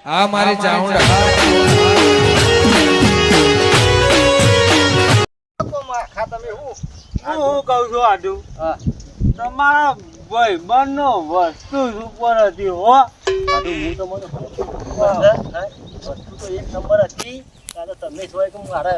આ મારી ચાઉંડા હું કહું છું આડુ તમારા ભાઈબંધનો વસ્તુ ઉપર હતી હો આડુ હું તો મને વસ્તુ તો એક નંબર હતી કાલે તમને જોઈ કે મારે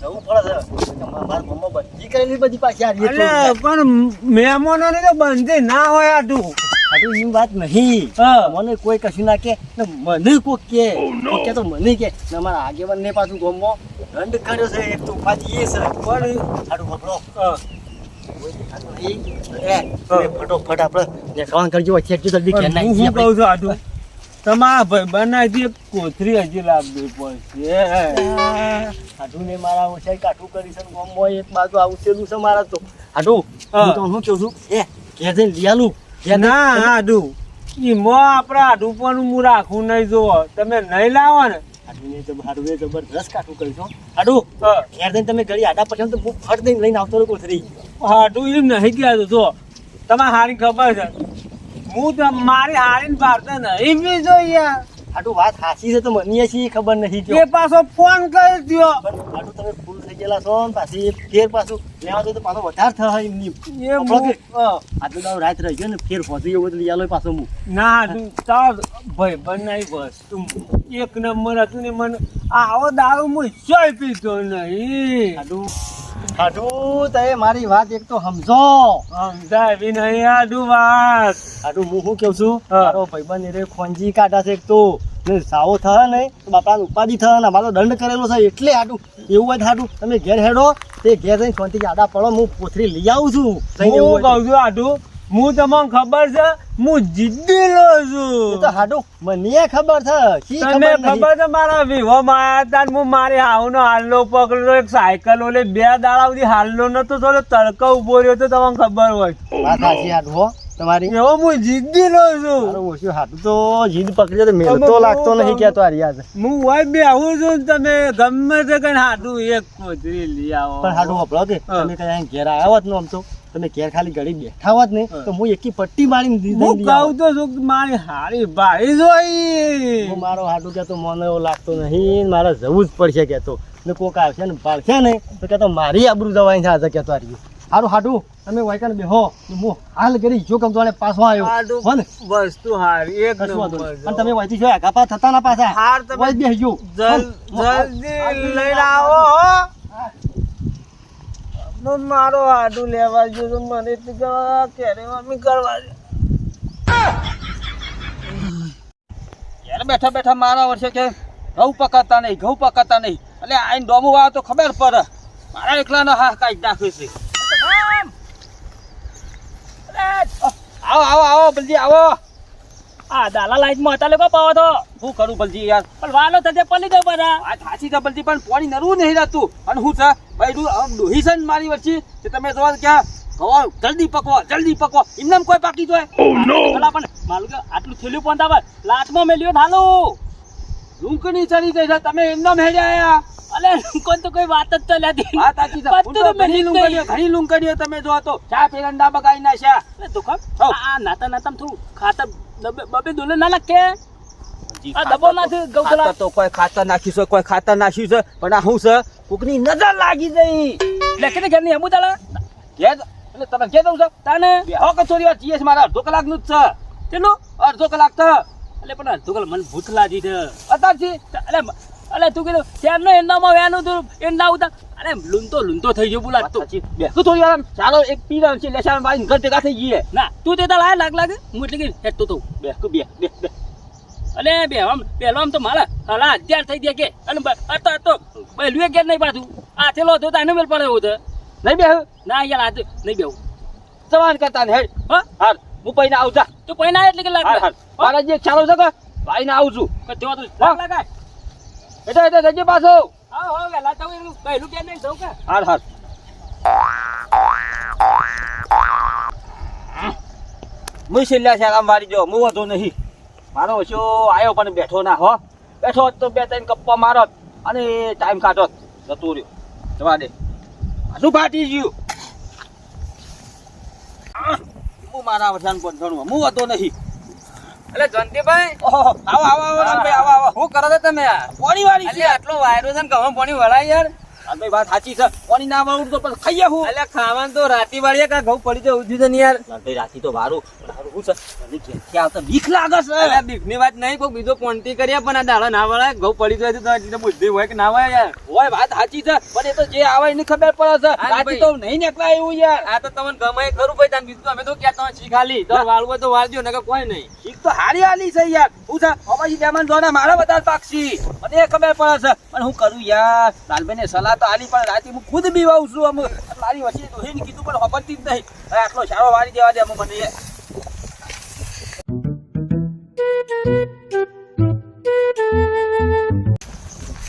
જવું પડે છે મારા મમ્મા બધી કરેલી બધી પાછી આવી એટલે પણ મહેમાનોને તો બંધી ના હોય આડુ આડુ એવી વાત નહીં મને કોઈ કશું ના કે ને મને કોક કે કોક કે તો મને કે ને મારા આગેવાન ને પાછું ગમો દંડ કર્યો છે એક તો ઉપાધિ એ છે પણ આડુ ભગડો ફટોફટ આપણે કામ કરજો વચ્ચે જલ્દી કે હું શું કહું છું આડુ તમારા ભાઈબંધનાથી એક કોથરી હજી લાવવી પડશે આડુ ને મારા ઓછાઈ કાઠું કરી છે ગમો એક બાજુ આવું છેલું છે મારા તો આડુ હું તો શું કહું છું ઘેર જઈને લઈ આલું ના આડુ એમાં આપણે આડુ પણ હું રાખું નહીં જોવો તમે નહીં લાવો ને આડુને જબરદસ્ત કાઠું કરીશું આડુ ઘેર જઈને તમે ઘડી આડા પછી તો હું ફટ દઈને લઈને આવતો રહ્યો કોથરી આડુ એમ નહીં ગયા તો જો તમારે હારી ખબર છે હું તો મારી હારીને ભારતા નહીં બી જોઈએ આડુ વાત સાચી છે તો મને છીએ ખબર નથી એ પાછો ફોન કરી દ્યો આડુ તમે ફૂલ થઈ ગયેલા છો ને પાછી ફેર પાછું લેવા તો પાછો વધારે થાય એમની આટલું દાવ રાત રહી ગયો ને ફેર પહોંચી ગયો તો લઈ આલો પાછો હું ના આડુ તાર ભાઈ બનાવી વસ્તુ એક નંબર હતું ને મને આવો દારૂ હું ચોય પીતો નહીં આડુ તે મારી વાત એક તો સમજો સમજાવી નહીં આડુ વાત આડુ હું શું કહું છું મારો ભાઈબંધ રે ખોંજી કાઢા છે એક તો ને સાવો થાય ને તો બાપાને ઉપાધિ થાય ને અમારો દંડ કરેલો છે એટલે આડુ એવું હોય આડુ તમે ઘેર હેડો તે ઘેર જઈને શાંતિથી આડા પડો હું પોથરી લઈ આવું છું હું કહું છું આડુ હું તમને ખબર છે હું જીદ્દીલો છું તો હાડુ મને ખબર છે તને ખબર છે મારા વિવાહમાં આયા તા હું મારી હાવનો હાલનો પકડ્યો એક સાયકલ ઓલે 2 દાડા સુધી હાલનો નતો થોડો તડકો ઉભો રહ્યો તો તમને ખબર હોય વાત સાચી હાડુ હો તમારી એવો હું જીદ્દીલો છું ઓછું હાડુ તો જીદ પકડ્યો તો મેળ તો લાગતો નહીં કે તો આ રિયાઝ હું હોય બેહું છું તમે ગમે તે કઈ હાડુ એક કોથરી લઈ આવો પણ હાડુ હપડો કે તમે કઈ ઘેર આવ્યા હોત ને આમ તો તમે ઘેર ખાલી ઘડી બેઠા હોત ને તો હું એકી પટ્ટી મારીને દીધી હું કહું તો છું મારી હારી ભાઈ જોઈ હું મારો હાડુ કે તો મને એવો લાગતો નહીં મારે જવું જ પડશે કે તો ને કોક આવશે ને પાડશે ને તો કે તો મારી આબરૂ જવાની છે આજે કે તો હારી હારું હાડુ તમે વાયકાને બેહો હું હાલ કરી જો કમ તો પાછો આવ્યો હો ને વસ્તુ હારી એક નંબર અને તમે વાયથી જોયા કાપા થતા ના પાછા હાર તમે વાય બેહજો જલ્દી લઈને આવો હો મારો હાડુ લેવા જો તો મને ક્યારે મમ્મી કરવા યાર બેઠા બેઠા મારા વર્ષે કે ઘઉં પકડતા નહીં એટલે આઈને ડોમું વાળો તો ખબર પડે મારા એકલાનો હા કાઢી નાખ્યો છે આવો બલજી આવો આ દાલા લાઈટ માં હતા લોકો પાવો તો શું કરું બલજી યાર પણ વાલો થતે પલી દો બરા આ થાચી તો બલજી પણ પાણી નરવું નહીં રહેતું અને હું છે ભાઈ ડોહી છે ને મારી વચ્ચે તે તમે જોવા ક્યાં કહો જલ્દી પકવો એમને કોઈ પાકી જોય પેલા પણ માલું કે આટલું થેલ્યું પણ તાવ લાટમાં મેલ્યો થાલો લૂંકણી ચડી ગઈ છે તમે એમને હેડ્યા અલે કોઈ તો કોઈ વાત જ તો લેતી વાત સાચી છે ઘણી લૂંકણીઓ તમે જો તો ચા પેરંડા બગાઈ નાખ્યા અલે તો ખમ આ નાતા થોડું ખાતર બબે દોલે ના નાખે આ દબો નાખી ગૌતલા તો કોઈ ખાતર નાખ્યું છે પણ આ શું છે કોકની નજર લાગી જઈ લેકે ઘર ની હમુ તાલા ઘેર એટલે તમે ઘેર દઉં છો તાને હો કચોરી વાર જીએસ મારા અડધો કલાકનું જ છે કેટલું અડધો કલાક તો અલે પણ અડધો કલાક મને ભૂખ લાગી છે અત્યારથી અલે તું કીધું શેરનો એંડામાં વેનું તું એંડા ઉતા અરે લૂંતો થઈ ગયો બોલા તો બેસું થોડી વાર ચાલો એક પીરા છે લેસા મારી ઘર ભેગા થઈ ગઈએ ના તું તે તાલા લાગે હું એટલે કે હેઠતો તો બે અલે બે આમ પેલો આમ તો મારા હલા અત્યાર થઈ ગયા કે અને તો પહેલું કે નહીં પાછું આ થેલો તો તાને મેલ પડે એવું તો નહીં બેહું ના યાર આ નહીં બેહું સવાન કરતા ને હેડ હાર હું પૈને આવું જા તું પૈના એટલે કે લાગે મારા જે ચાલો છે કે ભાઈને આવું છું તેવા તો લાગે એટલે જજે પાછો હા હો વેલા તો પહેલું કે નહીં જવું કે હાર મુશિલ્લા છે આમ વારી જો હું વધુ નહીં મારો ઓછો આવ્યો પણ બેઠો ના હો બેઠો તો 2-3 કપ્પા મારો અને ટાઈમ કાઢો જતો રહ્યો જવા દે શું ફાટી ગયું હું મારા વઠાણ પણ ઘણું હું હતો નહીં એટલે જયંતિભાઈ ઓહો, આવો આવો આવો રામભાઈ, આવો આવો. શું કરો છો તમે યાર પાણી વાળી છે. એટલે આટલો વાયરો છે ને ઘઉં પાણી વળાય યાર રામભાઈ વાત સાચી છે. પાણી ના વાળું તો પછી ખાઈએ હું. એટલે ખાવાનું તો રાતી વાળીએ કા ઘઉં પડી જવું જોઈએ ને યાર રામભાઈ રાતી તો વારું શું છે મને ઘેરથી આવતા બીક લાગે છે. એટલે બીકની વાત નહીં કોઈ બીજો પોન્ટી કરીએ પણ આ દાડો ના વળાય ઘઉં પડી જાય તો એટલે બુદ્ધિ હોય કે ના હોય યાર ઓય વાત સાચી છે પણ એ તો જે આવે એની ખબર પડે છે. હા, રાતી ભાઈ. તો નહીં નીકળાય એવું યાર. આ તો તમને ગમે એ ખરું ભાઈ તમે બીજું અમે તો ક્યાં તમે છી ખાલી તો વાળવું હોય તો વાળજો નકર કોઈ નહીં એક તો હારી હાલી છે યાર. શું છે અમારી મહેમાન જોને મારા વધારે પાકશી મને એ ખબર પડે છે પણ હું કરું યાર. લાલભાઈ ને સલાહ તો આલી પણ રાતે હું ખુદ બીવાઉં છું. અમુક મારી વચ્ચે દોહીને કીધું પણ ખબરતી જ નહીં. હવે આટલો સારો વાળી દેવા દે અમુક મને.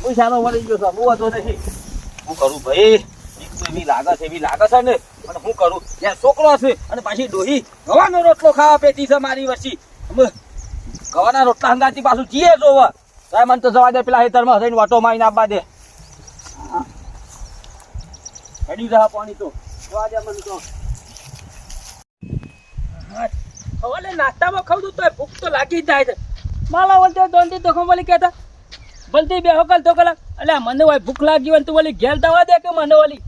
હું સારો વળી ગયો છું હું હતો નહીં. હું કરું ભાઈ બીક તો એવી લાગે છે ને પણ હું કરું યાર છોકરો છે અને પાછી ડોહી ગવાનો રોટલો ખાવા પેટી છે મારી વચ્ચે. ગવાના રોટલા હંગાતી પાછું જીએ જોવા સાહેબ મને તો જવા દે પેલા હેતરમાં થઈને વાટો મારીને આપવા દે. હેડી જા પાણી તો જવા દે મને તો. હવે નાસ્તામાં ખાવ તો ભૂખ તો લાગી જ જાય છે માલા વળતે દોનથી તો ખમલી કહેતા બલતી બે હોકલ તો કલા એટલે મને હોય ભૂખ લાગી હોય તું ઓલી ઘેર દવા દે કે મને ઓલી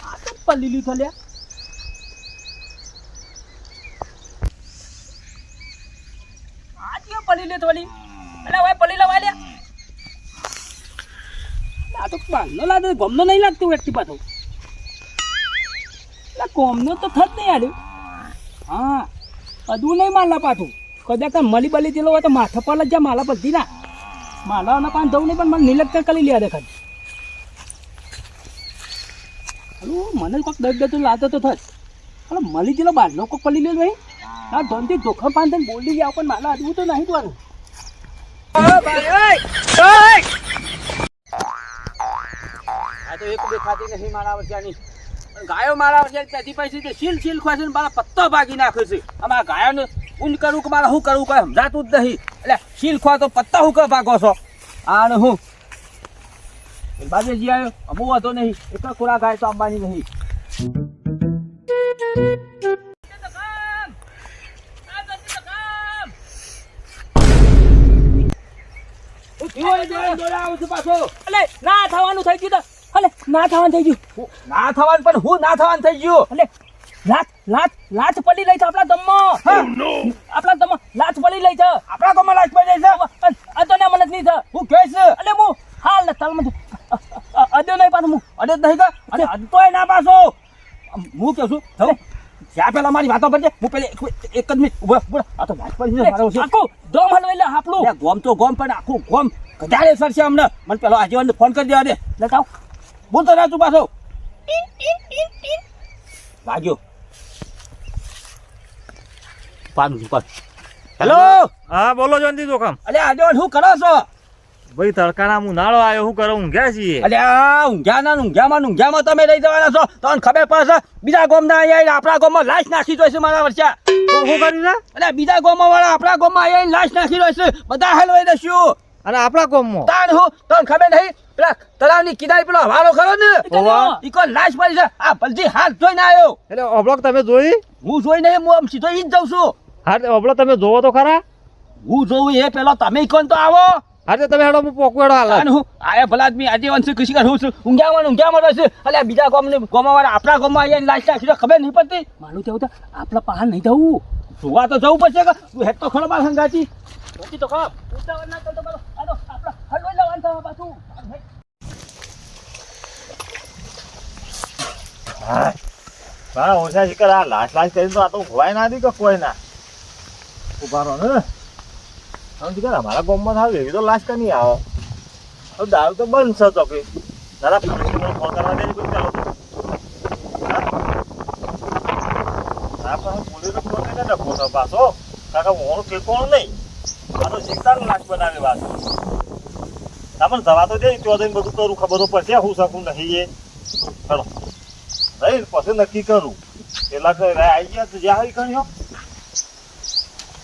આ તો પલીલી થલ્યા આ જે પલીલી થોલી એટલે હોય પલીલા વાલ્યા આ તો બાલનો લાગે ગમનો નહીં લાગતું વ્યક્તિ પાછો એટલે કોમનો તો થત નહીં આલ્યું હા અદું નહીં માલા પાછું કદાચ મળી બલી જેલો હોય તો માથા પર જ જા માલા બધી ના માલાના પાન જવું નહીં પણ મને નિલક્ષણ કરી લે દેખાય હલો મને કોઈક દર્દ તો લાતો તો થશ હલો મળી જેલો બારનો કોઈક પડી લ્યો ભાઈ આ ધનથી ધોખા પાન થઈને બોલી ગયા પણ માલા અદવું તો નહીં તું આ તો એક બે ખાતી નહીં મારા વર્ષાની પણ ગાયો મારા વર્ષે ત્યાંથી પછી સીલ ખોશે ને મારા પત્તો ભાગી નાખે છે. આમાં ગાયોને ઊન કરું કે મારે શું કરવું કઈ સમજાતું જ નહીં. એટલે સીલ ખો તો પત્તા હું કઈ ભાગો છો આને હું બાજુ જી આવ્યો અમુક હતો નહીં એક ખોરા ગાય તો અંબાની નહીં. અલે ના થવાનું થઈ ગયું અલે ના થવાનું થઈ ગયું ના થવાનું પણ હું ના થવાનું થઈ ગયું. અલે લાચ પડી રહી છે આપણા દમમાં આપણા દમમાં લાચ પડી રહી છે આપણા ગામમાં લાશ પડી જાય છે. અદોને મને નહીં છે હું કહે છે અલે હું હાલ તલમાં અદો નહીં પાછું હું અડે જ નહીં કા અને અડતોય ના પાછો. હું કહું છું થયું જ્યાં પેલા મારી વાતો કરજે હું પેલી એક જ મિનિટ ઉભો આ તો લાશ પડી છે મારો છે. આખું દમ હલવે એટલે હાપલું ગોમ તો ગોમ પણ આખું ગોમ કદાડે સર છે અમને. મને પેલો આજીવનને ફોન કરી દેવા દે. લગાવ બોલતો ના તું પાછો વાગ્યો પાનું પર. હેલો હા બોલો જયંતિ જોખમ અલે આજીવન શું કરો છો? ભાઈ તડકાના ઉનાળો આવ્યો શું કરો ઊંઘ્યા છીએ અલે આ ઊંઘ્યામાં તમે રહી જવાના છો તમને ખબર પડશે. બીજા ગામના અહીંયા આપણા ગામમાં લાશ નાખી દો છે મારા વર્ષા. શું કર્યું છે અલે બીજા ગામમાં વાળા આપણા ગામમાં અહીંયા લાશ નાખી દો છે. બધા હલવાઈ દઈશું અને આપણા કોમમાં તાણ હું તમને ખબર નહીં પેલા તળાવની કિનારે પેલો હવાલો ખરો ને ઈ કોઈ લાશ પડી છે. આ ભલજી હાથ જોઈને આવ્યો. એટલે ઓબળક તમે જોઈ હું જોઈ નહીં હું આમ સીધો ઈ જ જઉં છું. હા ઓબળક તમે જોવો તો ખરા હું જોઉં એ પેલો તમે કોણ તો આવો. હા તમે હેડો હું પોકવેડો હાલ અને હું આયા ભલા આદમી આજીવન છે કૃષિ હું છું ઊંઘ્યામાં રહેશે. એટલે બીજા ગામમાં વાળા આપણા ગામમાં અહીંયા લાશ નાખી દો ખબર નહીં પડતી. મારું કેવું તો આપણા પહાડ નહીં જવું જોવા તો જવું પડશે કે તું હેડ તો ખરો માર સંગાતી. તો ખરાબ ઉતાવળ ના કરતો પેલો આનો આપણા હલવાઈ લેવાનું થવા પાછું હા ઓછા શિકર આ લાશ કરીને તો આ તો ખવાય ના દી કે કોઈ ના ઉભા રહો ને શિકર અમારા ગામમાં થાવ એવી તો લાશ કની આવે હવે દારૂ તો બંધ છે તો કે દાદા ફોન કરવા દે કોઈ ચાલો પોલીસનો ફોન કરીને ડખો તો પાછો કાકા હું ઠેકોણું નહીં આ તો શીખતા લાશ બનાવે વાત તમને દવા તો દે તો બધું કરું ખબર તો પડશે હું શકું નહીં એ ચલો નહીં પછી નક્કી કરું પેલા આવી ગયા તો જ્યાં આવી કર્યો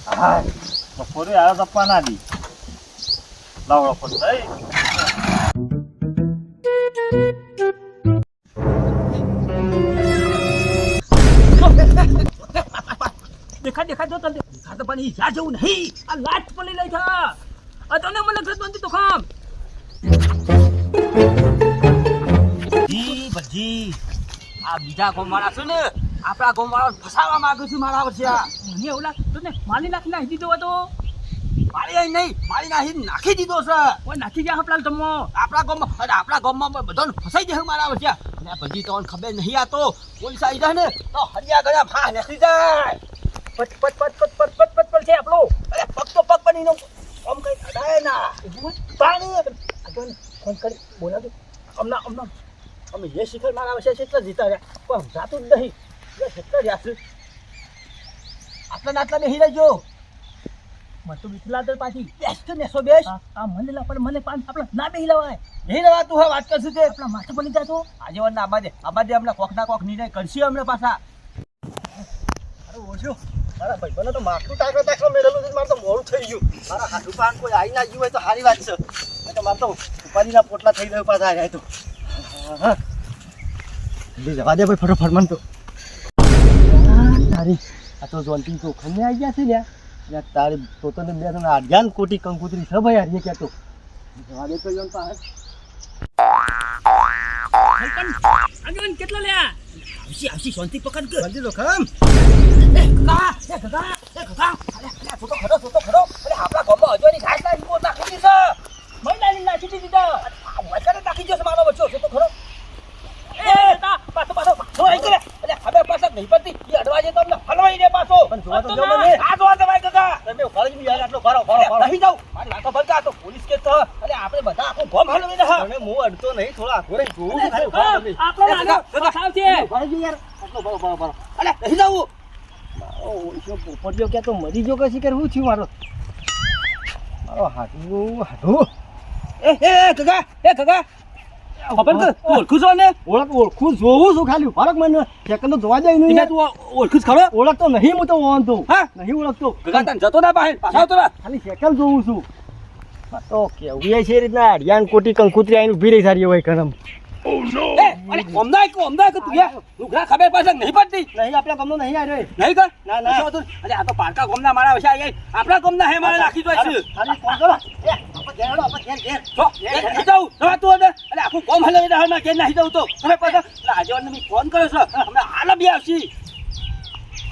હા બપોરે આવ્યા તપ્પા ના દી લાવડો પછી દેખા જો તને આ તો પણ ઈ જા જેવું નહીં આ લાટ પડી લઈ થા આ તને મને ઘર તો ખામ જી બજી આ બીજા ગોમવાળા છે ને આપણા ગોમવાળા ફસાવા માંગે છે મારા વર્ષા મને એવું લાગ તને માલી નાખી નાખી દીધો હતો મારી આઈ નહીં મારી નાખી દીધો છે ઓય નાખી ગયા હપલાલ તમો આપણા ગામમાં બધાને ફસાઈ જાય મારા વર્ષા અને બજી તો ખબર નહીં આ તો પોલીસ આવી જાય ને તો હરિયા ગયા ફા નીકળી જાય પટ પટ પટ પટ પટ પટ પટ પટ છે આપણો અરે પગ તો પગ બનીનો આમ કઈ અડાય ના પાણી આગળ ફોન કરી બોલાવજો અમના અમે જે શિખર મારા વર્ષે કેટલા જીતા રહ્યા પણ જાતું જ નહીં જે કેટલા રહ્યા છે આટલા નહીં રહેજો મને તો બીક લાગે પાછી બેસ તો નેસો બેસ આ મને લા પણ મને પાન આપણે ના બેહી લવાય નહીં રવાતું હોય વાત કરશું તે આપણા માથે પડી જાતો આજે વાર આબાદે હમણાં કોક ના કોક નિર્ણય કરશે હમણાં પાછા અરે ઓછો મારા ભાઈબંધો તો માથું ટાંકો મેળવેલું છે મારે તો મોડું થઈ ગયું મારા હાથું પાન કોઈ આવી ના ગયું હોય તો સારી વાત છે નહીં તો મારે તો ઉપાધિના પોટલા થઈ ગયો પાછા આવ્યા તો જવા દે ભાઈ ફટોફટ મન તો તારી આ તો જોનતી તો ખમે આવી ગયા છે ને તારી પોતાને બે જણા અડ્યાન કોટી કંકુતરી છે ભાઈ આજે કહેતો જવા દે તો જોન પાસે આગળ કેટલો લ્યા આવશી શાંતિ પકડ કર બંધી લો ખમ ખરો અરે આપણા ગામમાં હજુ ની ઘાસ ના રિપોર્ટ નાખી દીધો મહિનાની નાખી દીધી તો વચન નાખી જશે મારો બચ્ચો છે તો ખરો એ તા પાછો અરે હવે પાછા નહીં પડતી એ અડવા જાય તો અમને હલવાઈ દે પાછો પણ જોવા તો જો મને આ જોવા દે ભાઈ કાકા તમે ફરજ બી યાર આટલો ભરો નહીં જાવ મારી વાતો ભરતા તો પોલીસ કે તો અરે આપણે બધા આખું ગોમ હલવી દે તમે હું અડતો નહીં થોડો આખો રહી જોવું છે ખાલી ઉભા તમે આપણો નાનો ફસાવ છે ફરજ બી યાર આટલો ભરો અરે નહીં જાવું ઓછો પોપડિયો ક્યાં તો મરી ગયો કે શિકાર શું થયું મારો હાડું એ કાકા ખબર કે ઓળખું છો ને ઓળખું જોવું છું ખાલી ફરક મને સેકન્ડ તો જોવા જાય નહીં તું ઓળખું ખરો ઓળખતો નહીં હું તો વાંધો હા નહીં ઓળખતો કાકા તને જતો ના પાહે પાછા આવતો ના ખાલી સેકન્ડ જોઉં છું તો કેવું છે રીતના અડિયાન કોટી કંકુતરી આવીને ઉભી રહી સારી હોય કરમ અરે ઓમદાય કે તું યાર લુગડા ખબર પાછા નહીં પડતી નહીં આપણા ગામનો નહીં આવ્યો નહીં કર ના. અરે આ તો પારકા ગોમના મારા વિશે આવી આપણા ગોમના હે મારે રાખી જોઈ છે ખાલી ફોન કરો આપણે ઘેર તો નહીં જાઉં નવા તું અરે આખું ગોમ હલાવી દે હમણાં ઘેર નહીં જાઉં તો હવે પાછા આજે મેં ફોન કર્યો છે હમણાં હાલ બી આવશી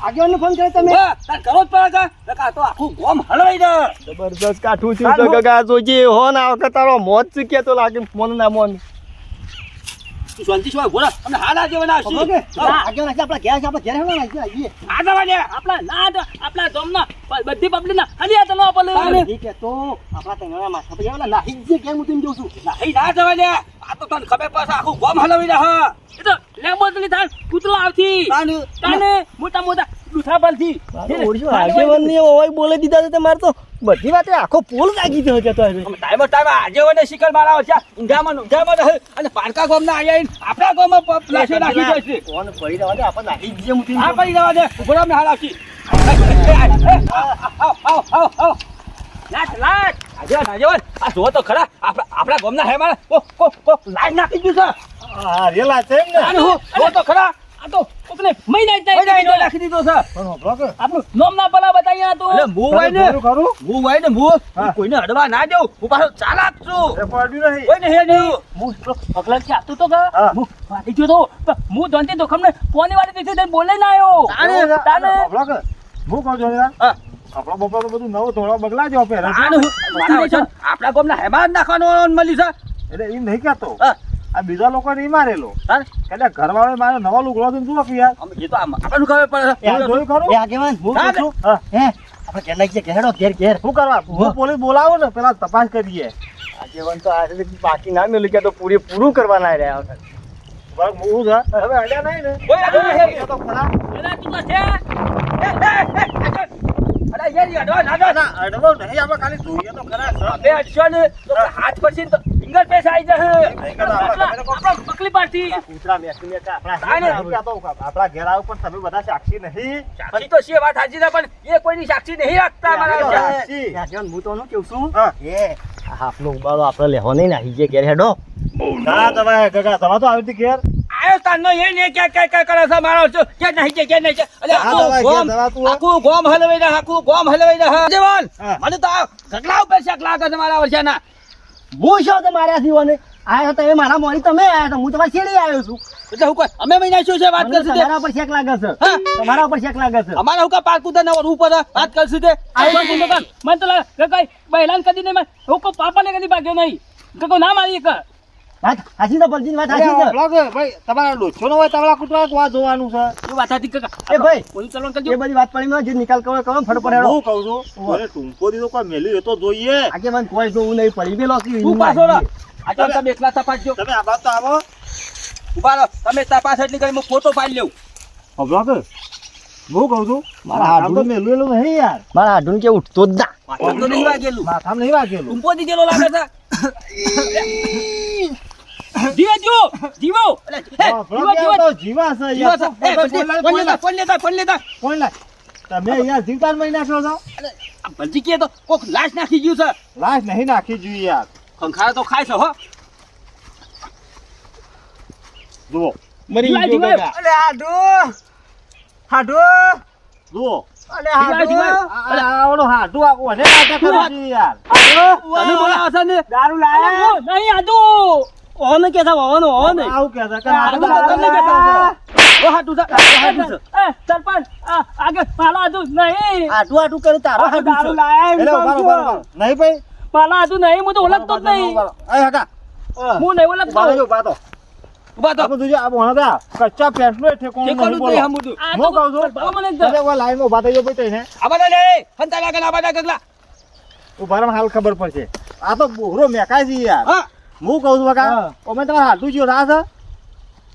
આગેવાનને ફોન કર્યો તમે તાર કરો જ પડે કાકા તો આખું ગોમ હલવાઈ દે જબરદસ્ત કાઠું છું તો કાકા જોજે હો ના વખત તારો મોત ચૂક્યા તો લાગે મોન ના મોન તું શાંતિ શું બોલા અમને હાલ આજે બના આવશી આગેવાન આપણા ઘેર છે આપણે ઘેર હેલો આવીએ આ જવા દે આપણા ના તો આપણા ગામના બધી પબ્લિક ના હલિયા તો ન પડે ઠીક છે તો આપણા તંગણા માથા પર આવેલા લાહી જે કેમ હું જોઉં છું નહીં ના જવા દે આ તો તને ખબર પાછા આખું ગોમ હલાવી દે હા એ તો લેમ્બોર્ગિની થાન કૂતરો આવતી તાને મોટા દુથા બલથી આગેવાનની ઓય બોલે દીધા છે તમારે તો બધી વાતે આખો પોલ લાગી ગયો છે તો ટાઈમ આજે વને શિખર મારા છે ઊંઘામાં અને પારકા ગામના આયા આપણા ગામમાં પ્લાસ્ટર નાખી જાય છે કોણ પડી રહેવા દે આપણે નાખી દઈએ હું હા પડી જવા દે ઉપર અમને હાલ આવશી આવ લાટ આજે આ જો તો ખરા આપણા ગામના હે મારા કો લાઈટ નાખી દીધું છે હા રેલા છે ને અને હું જો તો ખરા આ તો કોકને મહિના જ નાખી દીધો છે પણ હોભળો કે આપણું નામ ના ભલા બતાવી આ તો એટલે હું હોય ને કોઈને અડવા ના જાઉં હું પાછો ચાલાક છું એ પડ્યું નહીં કોઈ નહીં નહીં હું પગલા છે આતું તો કા હા. હું વાડી ગયો તો હું દોનતી તો ખમને કોની વાડી દીધી તે બોલે ના આવ્યો તાને હોભળો કે હું કહું છું યાર હા. આપણા બપોર તો બધું નવો ધોળા બગલા જો પહેલા આપણા ગામના હેમાન નાખવાનું મળી છે એટલે એમ નહીં કહેતો હા. આ બીજા લોકો નહીં મારેલો હા? એટલે ઘરવાળો મારે નવો લુગડો તો જુઓ કે યાર અમે એ તો આપણને ખબર પડે જોયું ખરું એ આગેવાન હું હા, કહું છું હે આપણે ઘેર નાખીએ ઘેરડો ઘેર શું કરવા હું પોલીસ બોલાવો ને પેલા તપાસ કરીએ આગેવાન તો આ બાકી ના મેલું કે તો પૂરું કરવાના રહ્યા વખત હું છે હવે અડ્યા નહીં ને કોઈ અડવા નહીં. એ તો ખરા એલા તું તો છે અરે યાર અડવા ના દો. ના અડવો નહીં આપણે ખાલી જોઈએ તો ખરા સર બે અડશો ને તો હાથ પછી તો ફિંગર પેસ આવી જશે નહીં કરતા આપણા બકલી પાડતી કૂતરા મેસી મેસી તાને. આપણા ઘેર આવો પણ તમે બધા સાક્ષી નહીં સાક્ષી તો છે વાત સાચી છે પણ એ કોઈની સાક્ષી નહીં રાખતા મારા સાક્ષી. ત્યાં. હું તો કેવું છું એ આપનો ઉબાળો આપણે લેવો નહીં ને આવી જે ઘેર હેડો ના તમે કાકા તમે તો આવી હતી ઘેર આયો તારનો એ ને કે કરે છે મારો છો કે નહીં કે નહીં છે અલે આખું ગોમ હલવાઈ ના જવાન મને તો આ ગગલા ઉપર શક લાગે છે મારા વર્ષાના હું શું તો માર્યા જીવોને આયા તમે મારા મોરી તમે આયા તો હું તમારી છેડી આવ્યો છું એટલે હું કોઈ અમે મહિના શું છે વાત મને કરશું તે તમારા ઉપર શેક લાગે છે હા? તમારા ઉપર શેક લાગે છે અમારા હુકા પાકું ના ઉપર વાત કરશું તે મને તો લાગે કઈ બહેલાન કદી નહીં હું કોઈ પાપાને કદી ભાગ્યો નહીં કોઈ ના મારી કર વાત હાસી તો બલજીની વાત હાસી છે ભાઈ તમારા લોચો નો હોય તમારા કુતરા વાત જોવાનું છે એ વાત હતી કાકા એ ભાઈ કોઈ ચલણ એ કરજો બધી વાત પડી જે નિકાલ કરો ફટફટ હેડો હું કહું છું મને ટૂંકો દીધો કોઈ મેલ્યું એ તો જોઈએ આગે મને કોઈ જોવું નહીં પડી પેલો તું પાછો રહો આ તો તમે એકલા તપાસજો તમે આ બાત તો આવો ઉભા રહો તમે તપાસ એટલી કરી હું ફોટો પાડી લઉં હબળો કે હું કહું છું મારા હાડું મેલું નહીં યાર મારા હાડું કે ઉઠતો જ ના માથામાં તો નહીં વાગેલું માથામાં નહીં વાગેલું ટૂંપો દીધેલો લાગે છે જીવો હબળો તો જીવા છે જીવા યાર. છે ફોન લેતા કોણ લાય? તમે અહીંયા જીવતાન મહિના નાખો છો આ ભલજી કે તો કોક લાશ નાખી ગયું છે લાશ નહીં નાખી જોઈએ યાર ખંખારા તો ખાય છે હો જુઓ અલે હાડું જુઓ અલે હાડું આવડો હાડું આ ઓને નાટક કરું છું યાર તને બોલાવો છે ને દારૂ લાયા નહીં આદુ ઓને કે થા ઓનો ઓને આવું કહેતા કે હાડું હાડું તો તમને કહેતા છે. ઓ હાડું છે, ઓ હાડું છે. સરપંચ આગળ માલા આદુ નહીં આટું કરે તારો હાડું દારૂ લાયા એમ એટલે કહું ઉભા રહો, છું. ઉભા રહો. નહીં ભાઈ માલા આદુ નહીં હું તો ઓળખતો જ નહીં એ હકા હું નહીં ઓળખતો ઉભા રહેજો, ઉભા તો ઉભા તો આપણે જોજો આ ભણતા કચ્ચા પેન્ટનો એ ઠેકોણું ઠેકોણું નહીં જ બોલો. નહીં હમું. આ હું તો કહું છું ભાવ મને જ તમે ઓલા લાઈનમાં ઉભા થઈ જાઓ ભાઈ તઈને. આ બધા લે ફંતા લાગે આ બધા ગગલા ઉભા રહો, હાલ ખબર પડશે આ તો બોહરો મેકાય છે યાર હા હું કહું છું બકા હા. અમે તમારે હાડું જ્યો રાહ છે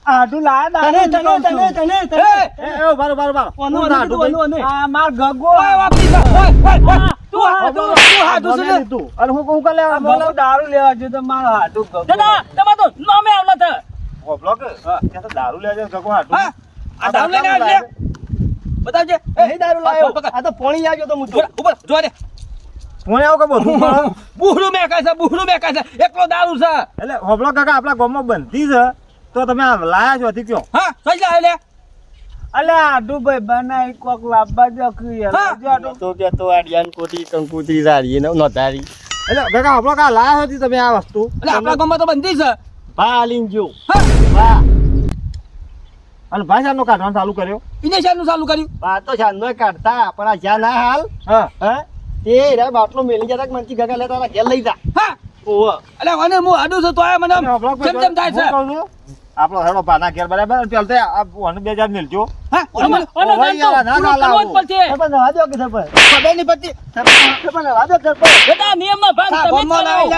હાડું લાયા તને એ ઉભા રહો, ઉભા રહો, ઉભા રહો. હું હાડું ભાઈ. આ માર ગગો ઓય વાપરી જા ઓય ઓય તું હાડું તું હાડું છે મને ને લીધું. અને હું કહું કે લે આ બોલો દારૂ લેવા જો તો મારો હાડું ગગો દાદા તમે તો નામે આવલા છે બોલો કે ત્યાં તો દારૂ લેવા જાય ગગો હાડું. હા આ દારૂ લઈને આવ્યા છે? બતાવજે નહીં દારૂ લાયો આ તો પોણી આવ્યો તો હું ઉપર જો દે કોણે આવું કે બધું કરો? બુહરું મેકાય છે એકલો દારૂ છે એટલે હોબળો કાકા આપણા ગામમાં બંધી છે તો તમે આ લાયા છો હતી કયો હા સહી જા લે અલે હાડું ભાઈ બનાય કોક લાવવા જો હા. તો કે તો આડિયાન કોટી કંકુતરી સારી ને નોધારી એટલે કાકા હોબળો કાકા લાયા હતી તમે આ વસ્તુ એટલે આપણા ગામમાં તો બંધી છે ભાલીન જો હા વાહ અને ભાઈ સાહેબ નો કાઢવાનું ચાલુ કર્યો ઇને શાનું ચાલુ કર્યું આ તો જાનનો કાઢતા પણ આ જ્યાં ના હાલ હા હા તે રે બાટલો મેલી જતા મંચી ગગા લેતા તારા ઘેર લઈ જા હા ઓહો એટલે મને હું આડું છું તો આ મને હોબળો કેમ કેમ થાય છે હું કહું છું, આપણો હેડો પાના ઘેર બરાબર પેલ તે આ ઓને 2000 મેલજો હા ઓનો ઓય યાર, ના, ના, કરવો જ લાવો. પડશે સરપંચ રવા દો કે સરપંચ ખબર નહીં પડતી સરપંચ રવા દો સરપંચ દાદા નિયમનો ભાગ આ તમે જ ગામમાં કરાવો.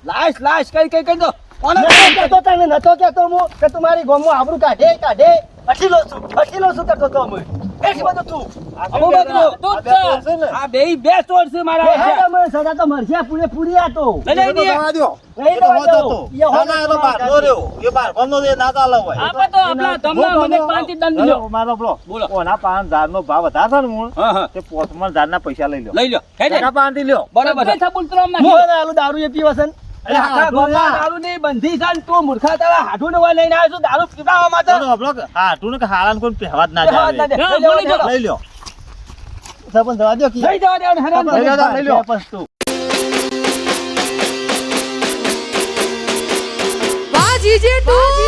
લાઈશ લાઈશ કઈ દો કોને નતો કહેતો તને નતો કહેતો હું કે તું મારી ગોમમાં આબરૂ કાઢે અઠીલો શું કરતો તો અમે એટલી બધું તું અમો બકરો તું આ બે તો છે ને. આ બેય બે સ્ટોર છે મારા હે છે તમે સજા તો મરશે પૂરી આ તો લઈ એ તો જઈએ. જવા દ્યો. લઈ એ તો જવા હોતો દો. હતો. એ હોતો ના, ના, એ તો હતો. બહારનો રહ્યો. એ બહારનો રહ્યો, ના ચાલે હોય. આપે તો આપણા ધમના મને પાંચથી દંડ લ્યો. મારો પેલો, બોલો. ઓના 5000 નો ભાવ વધારે છે ને મૂળ, હા હા તે પોતમાં ઝાડના પૈસા લઈ લો. લઈ લો હે ને કાકા પાંચથી લ્યો. બરાબર છે કઈ થપુલતરો આમ નાખી. હું આલું દારૂ એ પીવો છે ને. એટલે આખા ગામમાં દારૂની બંધી છે ને તું મૂર્ખા તારા હાથું ને લઈને આવ્યો છું દારૂ પીવડાવવા માટે તો હબળો કે હાટું ને કે હાલાને કોઈ પહેવા જ ના પહેવા જ ના જાવે. દે. હા, લઈ બોલી લેવા દે. લઈ લ્યો. સરપંચ રવા દો કે લઈ જવા દે અને હેરાન લઈ કરે. લો, લઈ લો. સરપંચ તું વાહ જીજે તું